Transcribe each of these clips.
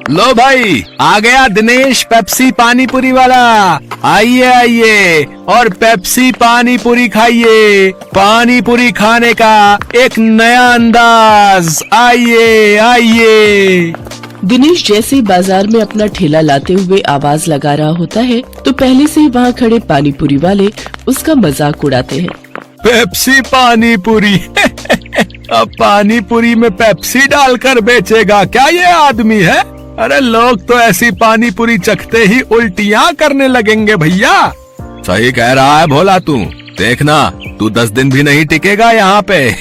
लो भाई, आ गया दिनेश पेप्सी पानी पूरी वाला। आइए आइए और पेप्सी पानी पूरी खाइए। पानी पूरी खाने का एक नया अंदाज। आइए आइए। दिनेश जैसे ही बाजार में अपना ठेला लाते हुए आवाज लगा रहा होता है तो पहले से ही वहाँ खड़े पानी पूरी वाले उसका मजाक उड़ाते हैं। पेप्सी पानी पूरी अब पानी पूरी में पेप्सी डालकर बेचेगा क्या ये आदमी है? अरे लोग तो ऐसी पानी पूरी चखते ही उल्टियाँ करने लगेंगे भैया। सही कह रहा है भोला तू। देखना तू 10 दिन भी नहीं टिकेगा यहाँ पे।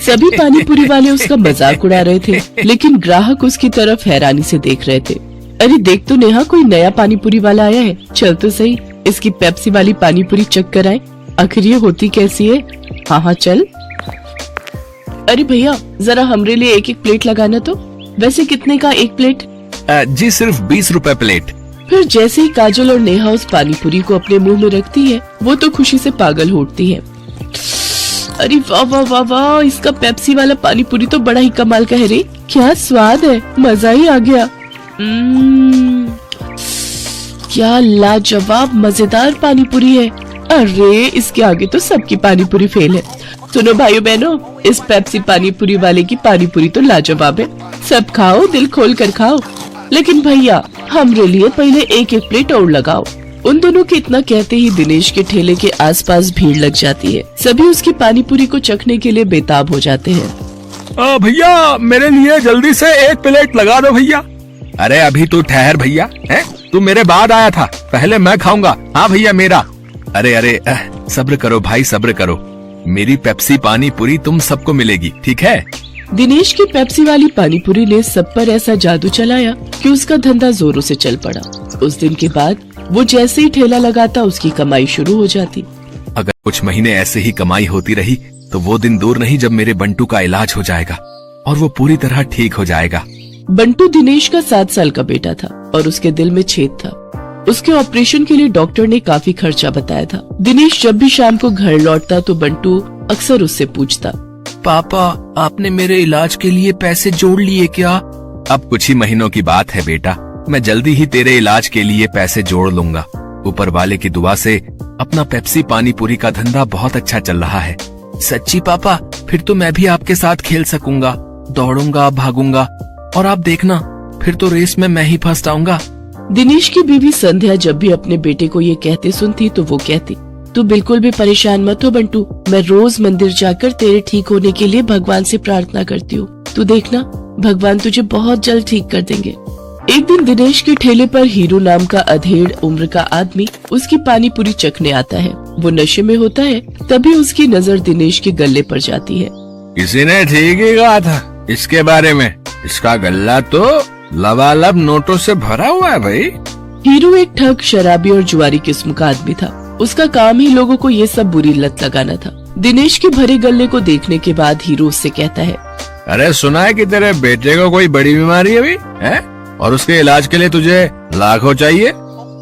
सभी पानी पूरी वाले उसका मजाक उड़ा रहे थे, लेकिन ग्राहक उसकी तरफ हैरानी से देख रहे थे। अरे देख तो नेहा, कोई नया पानी पूरी वाला आया है। चल तो सही, इसकी पेप्सी वाली पानी पूरी चख कर आए, आखिर ये होती कैसी है। हाँ हाँ चल। अरे भैया जरा हमरे लिए एक एक प्लेट लगाना तो। वैसे कितने का एक प्लेट? जी सिर्फ 20 रुपए प्लेट। फिर जैसे ही काजल और नेहा उस पानी पूरी को अपने मुंह में रखती है, वो तो खुशी से पागल हो उठती है। अरे वाह वाह वाह वाह, इसका पेप्सी वाला पानी पूरी तो बड़ा ही कमाल का है रे। क्या स्वाद है, मजा ही आ गया। क्या लाजवाब मजेदार पानी पूरी है। अरे इसके आगे तो सबकी पानी पूरी फेल है। सुनो भाइयों बहनों, इस पेप्सी पानी पूरी वाले की पानी पूरी तो लाजवाब है। सब खाओ, दिल खोल कर खाओ, लेकिन भैया हमरे लिए पहले एक एक प्लेट और लगाओ। उन दोनों के इतना कहते ही दिनेश के ठेले के आसपास भीड़ लग जाती है। सभी उसकी पानी पूरी को चखने के लिए बेताब हो जाते हैं। भैया मेरे लिए जल्दी से एक प्लेट लगा दो भैया। अरे अभी तू ठहर भैया, है तू मेरे बाद आया था, पहले मैं खाऊंगा। हाँ भैया मेरा। अरे अरे सब्र करो भाई, सब्र करो। मेरी पेप्सी पानी पूरी तुम सबको मिलेगी, ठीक है? दिनेश की पेप्सी वाली पानी पूरी ने सब पर ऐसा जादू चलाया कि उसका धंधा जोरों से चल पड़ा। उस दिन के बाद वो जैसे ही ठेला लगाता उसकी कमाई शुरू हो जाती। अगर कुछ महीने ऐसे ही कमाई होती रही तो वो दिन दूर नहीं जब मेरे बंटू का इलाज हो जाएगा और वो पूरी तरह ठीक हो जाएगा। बंटू दिनेश का 7 साल का बेटा था और उसके दिल में छेद था। उसके ऑपरेशन के लिए डॉक्टर ने काफी खर्चा बताया था। दिनेश जब भी शाम को घर लौटता तो बंटू अक्सर उससे पूछता, पापा आपने मेरे इलाज के लिए पैसे जोड़ लिए क्या? अब कुछ ही महीनों की बात है बेटा, मैं जल्दी ही तेरे इलाज के लिए पैसे जोड़ लूंगा। ऊपर वाले की दुआ से अपना पेप्सी पानी पूरी का धंधा बहुत अच्छा चल रहा है। सच्ची पापा? फिर तो मैं भी आपके साथ खेल सकूंगा, दौड़ूंगा, भागूंगा और आप देखना फिर तो रेस में मैं ही फर्स्ट आऊंगा। दिनेश की बीवी संध्या जब भी अपने बेटे को ये कहते सुनती तो वो कहती, तू बिल्कुल भी परेशान मत हो बंटू, मैं रोज मंदिर जाकर तेरे ठीक होने के लिए भगवान से प्रार्थना करती हूँ। तू देखना भगवान तुझे बहुत जल्द ठीक कर देंगे। एक दिन दिनेश के ठेले पर हीरो नाम का अधेड़ उम्र का आदमी उसकी पानी पूरी चखने आता है। वो नशे में होता है, तभी उसकी नजर दिनेश के गले पर जाती है। किसी ने ठीक ही कहा था इसके बारे में, इसका गल्ला तो लबालब नोटों से भरा हुआ है भाई। हीरो एक ठग, शराबी और जुआरी किस्म का आदमी था। उसका काम ही लोगों को ये सब बुरी लत लगाना था। दिनेश के भरे गले को देखने के बाद हीरो उससे कहता है, अरे सुना है कि तेरे बेटे को कोई बड़ी बीमारी है अभी, है? और उसके इलाज के लिए तुझे लाखों चाहिए?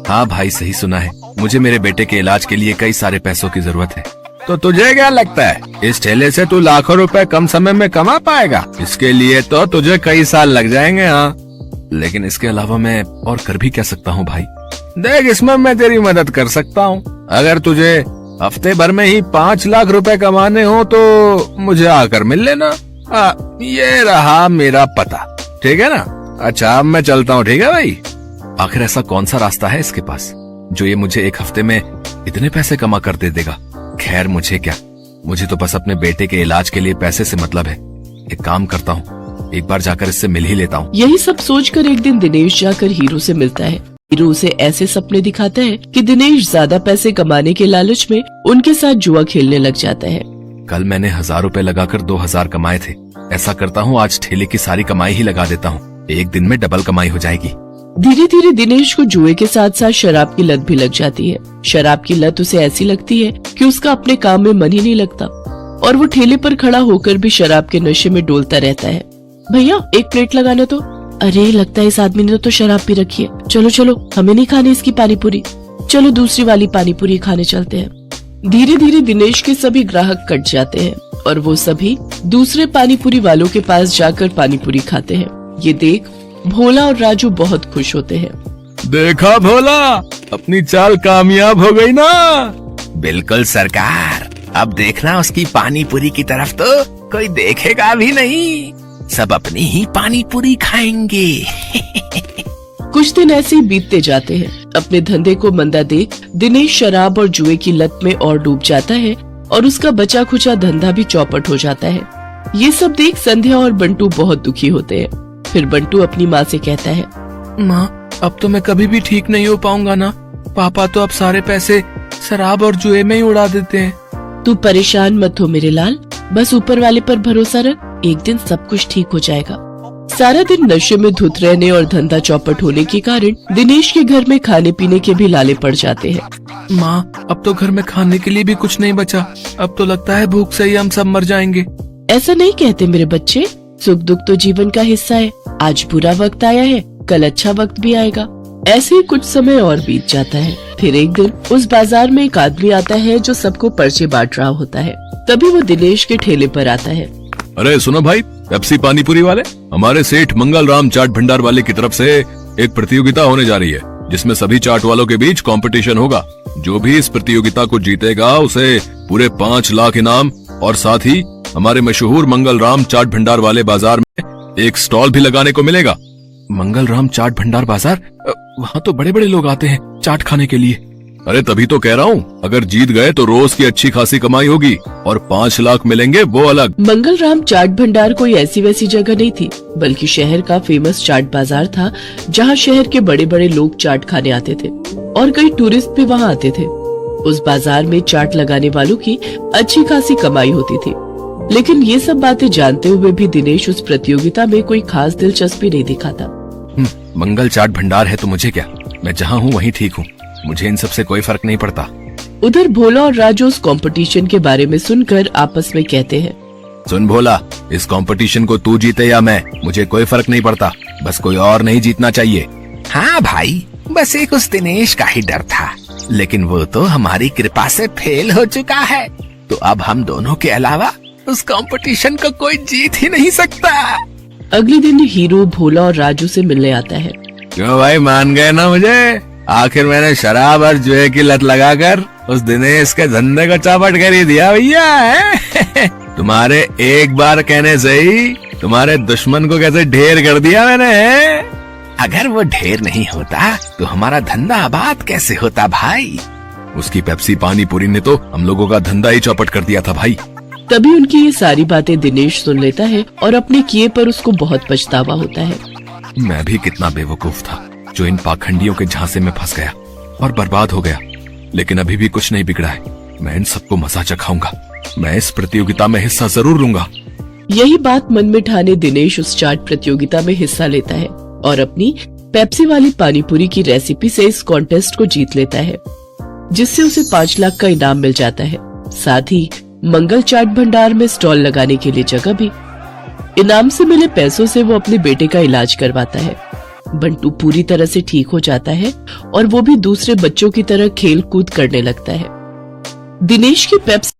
हाँ भाई सही सुना है, मुझे मेरे बेटे के इलाज के लिए कई सारे पैसों की जरूरत है। तो तुझे क्या लगता है इस ठेले से तू लाखों रुपए कम समय में कमा पाएगा? इसके लिए तो तुझे कई साल लग जाएंगे। हाँ लेकिन इसके अलावा मैं और कर भी क्या सकता हूँ भाई? देख इसमें मैं तेरी मदद कर सकता हूँ। अगर तुझे हफ्ते भर में ही 5 लाख रुपए कमाने हो तो मुझे आकर मिल लेना। ये रहा मेरा पता, ठीक है ना? अच्छा अब मैं चलता हूँ, ठीक है भाई? आखिर ऐसा कौन सा रास्ता है इसके पास जो ये मुझे एक हफ्ते में इतने पैसे कमा कर दे देगा? खैर मुझे क्या, मुझे तो बस अपने बेटे के इलाज के लिए पैसे से मतलब है। एक काम करता हूँ, एक बार जाकर इससे मिल ही लेता हूँ। यही सब सोचकर एक दिन दिनेश जाकर हीरो से मिलता है। हीरो उसे ऐसे सपने दिखाता है कि दिनेश ज्यादा पैसे कमाने के लालच में उनके साथ जुआ खेलने लग जाता है। कल मैंने 1000 रुपए लगाकर 2000 कमाए थे। ऐसा करता हूँ आज ठेले की सारी कमाई ही लगा देता हूँ, एक दिन में डबल कमाई हो जाएगी। धीरे धीरे दिनेश को जुए के साथ साथ शराब की लत भी लग जाती है। शराब की लत उसे ऐसी लगती है कि उसका अपने काम में मन ही नहीं लगता और वो ठेले पर खड़ा होकर भी शराब के नशे में डोलता रहता है। भैया एक प्लेट लगाना तो। अरे लगता है इस आदमी ने तो शराब पी रखी है। चलो चलो हमें नहीं खानी इसकी पानी पूरी, चलो दूसरी वाली पानी पूरी खाने चलते हैं। धीरे धीरे दिनेश के सभी ग्राहक कट जाते हैं और वो सभी दूसरे पानी पूरी वालों के पास जाकर पानी पूरी खाते हैं। ये देख भोला और राजू बहुत खुश होते हैं। देखा भोला, अपनी चाल कामयाब हो गई ना। बिल्कुल सरकार, अब देखना उसकी पानी पूरी की तरफ तो कोई देखेगा भी नहीं, सब अपनी ही पानी पूरी खाएंगे। कुछ दिन ऐसे ही बीतते जाते हैं। अपने धंधे को मंदा देख दिनेश शराब और जुए की लत में और डूब जाता है और उसका बचा खुचा धंधा भी चौपट हो जाता है। ये सब देख संध्या और बंटू बहुत दुखी होते हैं। फिर बंटू अपनी माँ से कहता है, माँ, अब तो मैं कभी भी ठीक नहीं हो पाऊंगा ना। पापा तो अब सारे पैसे शराब और जुए में ही उड़ा देते हैं। तू परेशान मत हो मेरे लाल, बस ऊपर वाले पर भरोसा रख, एक दिन सब कुछ ठीक हो जाएगा। सारा दिन नशे में धुत रहने और धंधा चौपट होने के कारण दिनेश के घर में खाने पीने के भी लाले पड़ जाते हैं। माँ, अब तो घर में खाने के लिए भी कुछ नहीं बचा। अब तो लगता है भूख से ही हम सब मर जाएंगे। ऐसा नहीं कहते मेरे बच्चे, सुख दुख तो जीवन का हिस्सा है। आज बुरा वक्त आया है, कल अच्छा वक्त भी आएगा। ऐसे ही कुछ समय और बीत जाता है। फिर एक दिन उस बाजार में एक आदमी आता है जो सबको पर्चे बांट रहा होता है। तभी वो दिनेश के ठेले पर आता है। अरे सुनो भाई, पेप्सी पानीपुरी वाले, हमारे सेठ मंगल राम चाट भंडार वाले की तरफ से एक प्रतियोगिता होने जा रही है, जिसमें सभी चाट वालों के बीच कंपटीशन होगा। जो भी इस प्रतियोगिता को जीतेगा उसे पूरे 5 लाख इनाम और साथ ही हमारे मशहूर मंगल राम चाट भंडार वाले बाजार में एक स्टॉल भी लगाने को मिलेगा। मंगल राम चाट भंडार बाजार, वहाँ तो बड़े बड़े लोग आते हैं चाट खाने के लिए। अरे तभी तो कह रहा हूँ, अगर जीत गए तो रोज की अच्छी खासी कमाई होगी और 5 लाख मिलेंगे वो अलग। मंगल राम चाट भंडार कोई ऐसी वैसी जगह नहीं थी, बल्कि शहर का फेमस चाट बाजार था, जहाँ शहर के बड़े बड़े लोग चाट खाने आते थे और कई टूरिस्ट भी वहाँ आते थे। उस बाजार में चाट लगाने वालों की अच्छी खासी कमाई होती थी। लेकिन ये सब बातें जानते हुए भी दिनेश उस प्रतियोगिता में कोई खास दिलचस्पी नहीं दिखाता। मंगल चाट भंडार है तो मुझे क्या, मैं जहाँ हूँ वहीं ठीक हूँ, मुझे इन सब से कोई फर्क नहीं पड़ता। उधर भोला और राजू उस कंपटीशन के बारे में सुनकर आपस में कहते हैं, सुन भोला, इस कंपटीशन को तू जीते या मैं, मुझे कोई फर्क नहीं पड़ता, बस कोई और नहीं जीतना चाहिए। हाँ भाई, बस एक उस दिनेश का ही डर था, लेकिन वो तो हमारी कृपा से फेल हो चुका है, तो अब हम दोनों के अलावा उस कंपटीशन को कोई जीत ही नहीं सकता। अगले दिन हीरो भोला और राजू से मिलने आता है। क्यों भाई, मान गए ना मुझे? आखिर मैंने शराब और जुए की लत लगाकर उस दिनेश के धंधे को चौपट कर ही दिया भैया। तुम्हारे एक बार कहने से ही तुम्हारे दुश्मन को कैसे ढेर कर दिया मैंने। अगर वो ढेर नहीं होता तो हमारा धंधा आबाद कैसे होता भाई। उसकी पेप्सी पानीपुरी ने तो हम लोगों का धंधा ही चौपट कर दिया था भाई। तभी उनकी ये सारी बातें दिनेश सुन लेता है और अपने किए पर उसको बहुत पछतावा होता है। मैं भी कितना बेवकूफ था जो इन पाखंडियों के झांसे में फंस गया और बर्बाद हो गया, लेकिन अभी भी कुछ नहीं बिगड़ा है। मैं इन सबको मजा चखाऊंगा, मैं इस प्रतियोगिता में हिस्सा जरूर लूंगा। यही बात मन में ठाने दिनेश उस चाट प्रतियोगिता में हिस्सा लेता है और अपनी पेप्सी वाली पानीपुरी की रेसिपी से इस कॉन्टेस्ट को जीत लेता है, जिससे उसे 5 लाख का इनाम मिल जाता है। साथ ही मंगल चाट भंडार में स्टॉल लगाने के लिए जगह भी। इनाम से मिले पैसों से वो अपने बेटे का इलाज करवाता है। बंटू पूरी तरह से ठीक हो जाता है और वो भी दूसरे बच्चों की तरह खेल कूद करने लगता है। दिनेश की पेप्सी